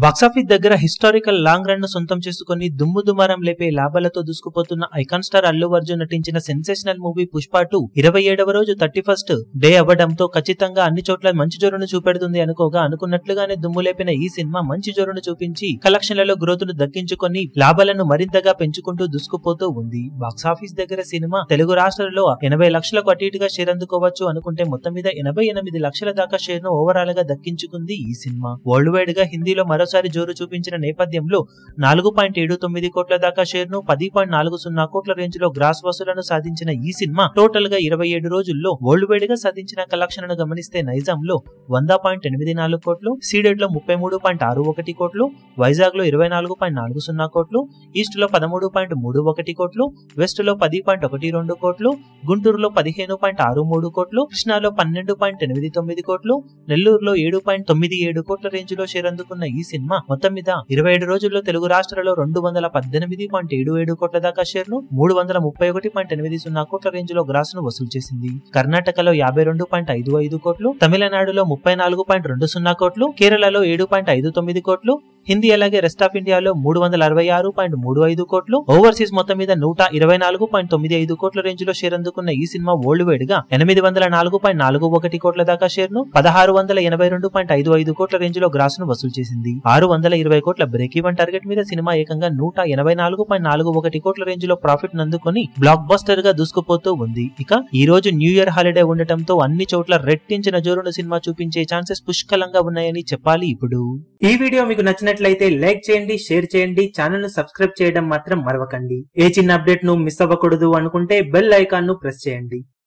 Box office దగ్గర historical long run ను సొంతం చేసుకుని దుమ్ము దుమారం లేపే లాభాలతో దూసుకుపోతున్న ఐకాన్ స్టార్ అల్లు అర్జున్ నటించిన సెన్సేషనల్ మూవీ పుష్ప 2 27వ రోజు 31st డే అవ్వడంతో ఖచ్చితంగా అన్ని చోట్ల మంచి జోరును చూపెడుతుంది అనుకోగా అనుకున్నట్లుగానే దుమ్ము లేపిన ఈ సినిమా మంచి జోరును చూపించి కలెక్షన్లలో గ్రోత్ ను దక్కించుకొని లాభాలను మరింతగా పెంచుకుంటూ దూసుకుపోతూ ఉంది. బాక్సాఫీస్ దగ్గర సినిమా తెలుగు రాష్ట్రాలలో 80 లక్షలకు అటు ఇటుగా షేర్ అందుకోవచ్చు అనుకుంటే మొత్తం మీద 88 లక్షల దాకా షేర్ ను ఓవరాల్ గా దక్కించుకుంది ఈ సినిమా. వరల్డ్ వైడ్ గా హిందీలో మరోసారి జోరు చూపించిన నేపథ్యంలో 4.79 కోట్ల దాకా షేర్ ను 10.40 కోట్ల రేంజ్ లో గ్రాస్ వసూలను సాధించిన ఈ సినిమా టోటల్ గా 27 రోజుల్లో వరల్డ్ వైడ్ గా సాధించిన కలెక్షన్లను గమనిస్తే నైజాంలో 100.84 కోట్లు, సీడెడ్ లో 33.61 కోట్లు, వైజాగ్ లో 24.40 కోట్లు, ఈస్ట్ లో 13.31 కోట్లు, వెస్ట్ లో 10.12 కోట్లు, గుంటూరులో 15.63 కోట్లు, కృష్ణాలో 12.89 కోట్లు, నెల్లూరులో 7.97 కోట్ల రేంజ్ లో షేర్ అందుకున్న ఈ సినిమా మొత్తం మీద 27 రోజుల్లో తెలుగు రాష్ట్రాలలో 218.77 కోట్ల దాకా షేర్ ను 331.80 కోట్ల రేంజ్ లో గ్రాస్ ను వసూలు చేసింది. కర్ణాటకలో 52.55 కోట్లు, తమిళనాడులో 34.20 కోట్లు, కేరళలో 7.59 కోట్లు, హిందీ అలాగే రెస్ట్ ఆఫ్ ఇండియాలో 366.35 కోట్లు, ఓవర్సీస్ మొత్తం మీద 124.95 కోట్ల రేంజ్ లో షేర్ అందుకున్న ఈ సినిమా వరల్డ్ వైడ్ గా 804.41 కోట్ల దాకా షేర్ ను 1682.55 కోట్ల రేంజ్ లో గ్రాస్ ను వసూలు చేసింది. 620 కోట్ల బ్రేక్ ఈవెన్ టార్గెట్ మీద సినిమా ఏకంగా 184.41 కోట్ల రేంజ్ లో ప్రాఫిట్ నందుకొని బ్లాక్ బస్టర్ గా దూసుకుపోతూ ఉంది. ఇక ఈ రోజు న్యూ ఇయర్ హాలిడే ఉండటంతో అన్ని చోట్ల రెట్టించిన జోరును సినిమా చూపించే ఛాన్సెస్ పుష్కలంగా ఉన్నాయని చెప్పాలి. ఇప్పుడు ఈ వీడియో మీకు నచ్చినట్లయితే లైక్ చేయండి, షేర్ చేయండి, ఛానల్ ను సబ్స్క్రైబ్ చేయడం మాత్రం మరవకండి. ఏ చిన్న అప్డేట్ ను మిస్ అవ్వకూడదు అనుకుంటే బెల్ ఐకాన్ ను ప్రెస్ చేయండి.